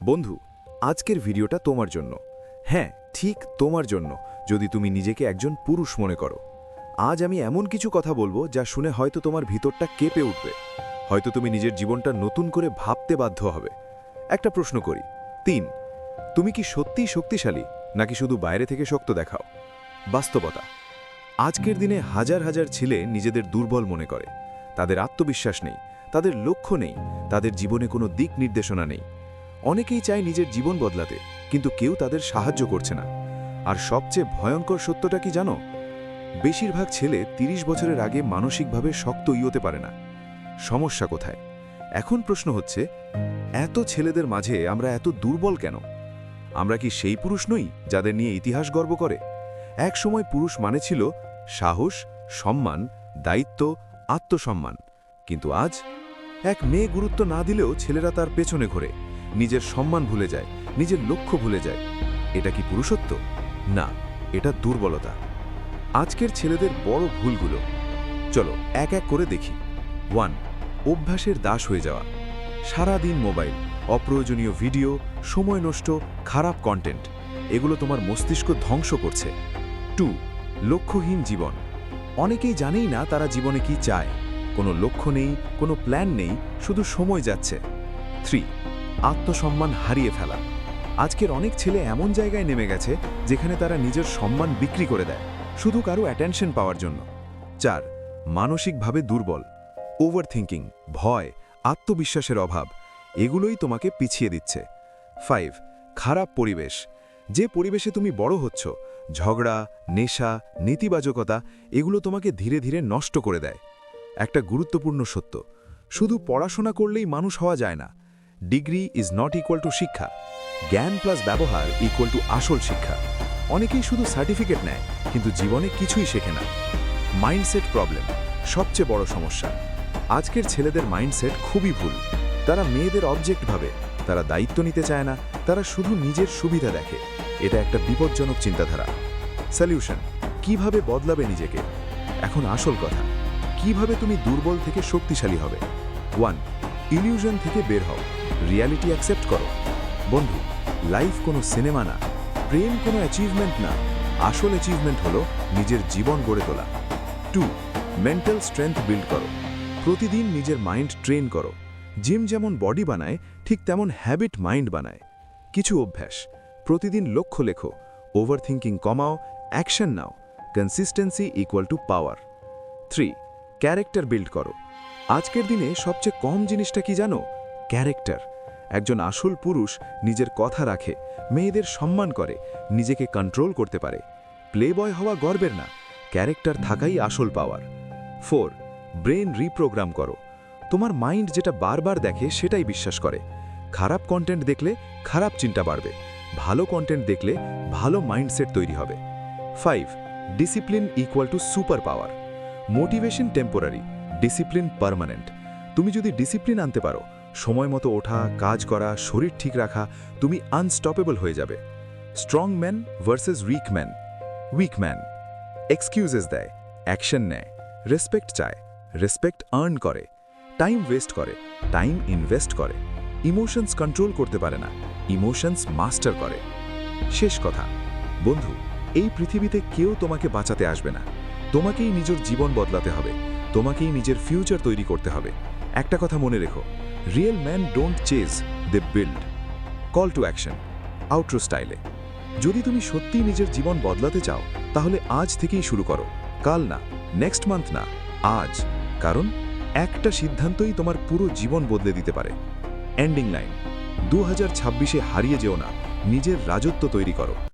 বন্ধু, আজকের ভিডিওটা তোমার জন্য। হ্যাঁ, ঠিক তোমার জন্য, যদি তুমি নিজেকে একজন পুরুষ মনে করো। আজ আমি এমন কিছু কথা বলবো যা শুনে হয়তো তোমার ভিতরটা কেঁপে উঠবে, হয়তো তুমি নিজের জীবনটা নতুন করে ভাবতে বাধ্য হবে। একটা প্রশ্ন করি। 3, তুমি কি সত্যিই শক্তিশালী, নাকি শুধু বাইরে থেকে শক্ত দেখাও? বাস্তবতা, আজকের দিনে হাজার হাজার ছেলে নিজেদের দুর্বল মনে করে। তাদের আত্মবিশ্বাস নেই, তাদের লক্ষ্য নেই, তাদের জীবনে কোনো দিক নির্দেশনা নেই। অনেকেই চায় নিজের জীবন বদলাতে, কিন্তু কেউ তাদের সাহায্য করছে না। আর সবচেয়ে ভয়ঙ্কর সত্যটা কি জানো? বেশিরভাগ ছেলে 30 বছরের আগে মানসিকভাবে শক্তই হতে পারে না। সমস্যা কোথায়? এখন প্রশ্ন হচ্ছে, এত ছেলেদের মাঝে আমরা এত দুর্বল কেন? আমরা কি সেই পুরুষ নই যাদের নিয়ে ইতিহাস গর্ব করে? এক সময় পুরুষ মানে ছিল সাহস, সম্মান, দায়িত্ব, আত্মসম্মান। কিন্তু আজ এক মেয়ে গুরুত্ব না দিলেও ছেলেরা তার পেছনে ঘোরে, নিজের সম্মান ভুলে যায়, নিজের লক্ষ্য ভুলে যায়। এটা কি পুরুষত্ব? না, এটা দুর্বলতা। আজকের ছেলেদের বড় ভুলগুলো চলো এক এক করে দেখি। 1, অভ্যাসের দাস হয়ে যাওয়া। সারা দিন মোবাইল, অপ্রয়োজনীয় ভিডিও, সময় নষ্ট, খারাপ কন্টেন্ট, এগুলো তোমার মস্তিষ্ক ধ্বংস করছে। 2, লক্ষ্যহীন জীবন। অনেকেই জানেই না তারা জীবনে কি চায়। কোনো লক্ষ্য নেই, কোনো প্ল্যান নেই, শুধু সময় যাচ্ছে। 3, আত্মসম্মান হারিয়ে ফেলা। আজকের অনেক ছেলে এমন জায়গায় নেমে গেছে যেখানে তারা নিজের সম্মান বিক্রি করে দেয়, শুধু কারো অ্যাটেনশন পাওয়ার জন্য। 4, মানসিকভাবে দুর্বল। ওভারথিঙ্কিং, ভয়, আত্মবিশ্বাসের অভাব, এগুলোই তোমাকে পিছিয়ে দিচ্ছে। 5, খারাপ পরিবেশ। যে পরিবেশে তুমি বড় হচ্ছ, ঝগড়া, নেশা, নেতিবাচকতা, এগুলো তোমাকে ধীরে ধীরে নষ্ট করে দেয়। একটা গুরুত্বপূর্ণ সত্য, শুধু পড়াশোনা করলেই মানুষ হওয়া যায় না। Degree is not equal to শিক্ষা। জ্ঞান প্লাস ব্যবহার ইকুয়াল টু আসল শিক্ষা। অনেকেই শুধু সার্টিফিকেট নেয়, কিন্তু জীবনে কিছুই শেখে না। মাইন্ডসেট প্রবলেম সবচেয়ে বড় সমস্যা। আজকের ছেলেদের মাইন্ডসেট খুবই ভুল। তারা মেয়েদের অবজেক্ট ভাবে, তারা দায়িত্ব নিতে চায় না, তারা শুধু নিজের সুবিধা দেখে। এটা একটা বিপজ্জনক চিন্তাধারা। সলিউশন, কিভাবে বদলাবে নিজেকে? এখন আসল কথা, কিভাবে তুমি দুর্বল থেকে শক্তিশালী হবে? 1, ইলিউশন থেকে বের হও, রিয়ালিটি অ্যাকসেপ্ট করো। বন্ধু, লাইফ কোনো সিনেমা না, প্রেম কোনো অ্যাচিভমেন্ট না। আসল অ্যাচিভমেন্ট হলো নিজের জীবন গড়ে তোলা। 2, মেন্টাল স্ট্রেংথ বিল্ড করো। প্রতিদিন নিজের মাইন্ড ট্রেন করো। জিম যেমন বডি বানায়, ঠিক তেমন হ্যাবিট মাইন্ড বানায়। কিছু অভ্যাস, প্রতিদিন লক্ষ্য লেখো, ওভারথিঙ্কিং কমাও, অ্যাকশন নাও। Consistency equal to power. 3, character build করো। আজকের দিনে সবচেয়ে কম জিনিসটা কি জানো? ক্যারেক্টার। একজন আসল পুরুষ নিজের কথা রাখে, মেয়েদের সম্মান করে, নিজেকে কন্ট্রোল করতে পারে। প্লে বয় হওয়া গর্বের না, ক্যারেক্টার থাকাই আসল পাওয়ার। 4, ব্রেন রিপ্রোগ্রাম করো। তোমার মাইন্ড যেটা বারবার দেখে সেটাই বিশ্বাস করে। খারাপ কন্টেন্ট দেখলে খারাপ চিন্তা বাড়বে, ভালো কন্টেন্ট দেখলে ভালো মাইন্ডসেট তৈরি হবে। 5, discipline equal to super power. Motivation temporary, discipline permanent. তুমি যদি ডিসিপ্লিন আনতে পারো, সময় মতো ওঠা, কাজ করা, শরীর ঠিক রাখা, তুমি আনস্টপেবল হয়ে যাবে। Strong man versus week man. Week man excuses দেয়, অ্যাকশন নেয়, রেসপেক্ট চায়, রেসপেক্ট আর্ন করে, টাইম ওয়েস্ট করে, টাইম ইনভেস্ট করে, ইমোশনস কন্ট্রোল করতে পারে না, ইমোশনস মাস্টার করে। শেষ কথা, বন্ধু, এই পৃথিবীতে কেউ তোমাকে বাঁচাতে আসবে না। তোমাকেই নিজের জীবন বদলাতে হবে, তোমাকেই নিজের ফিউচার তৈরি করতে হবে। একটা কথা মনে রেখো, real man don't chase, they build. Call to action, outro স্টাইলে। যদি তুমি সত্যিই নিজের জীবন বদলাতে চাও, তাহলে আজ থেকেই শুরু করো, কাল না, নেক্সট মান্থ না, আজ। কারণ একটা সিদ্ধান্তই তোমার পুরো জীবন বদলে দিতে পারে। এন্ডিং লাইন, 2026-এ হারিয়ে যেও না, নিজের রাজত্ব তৈরি করো।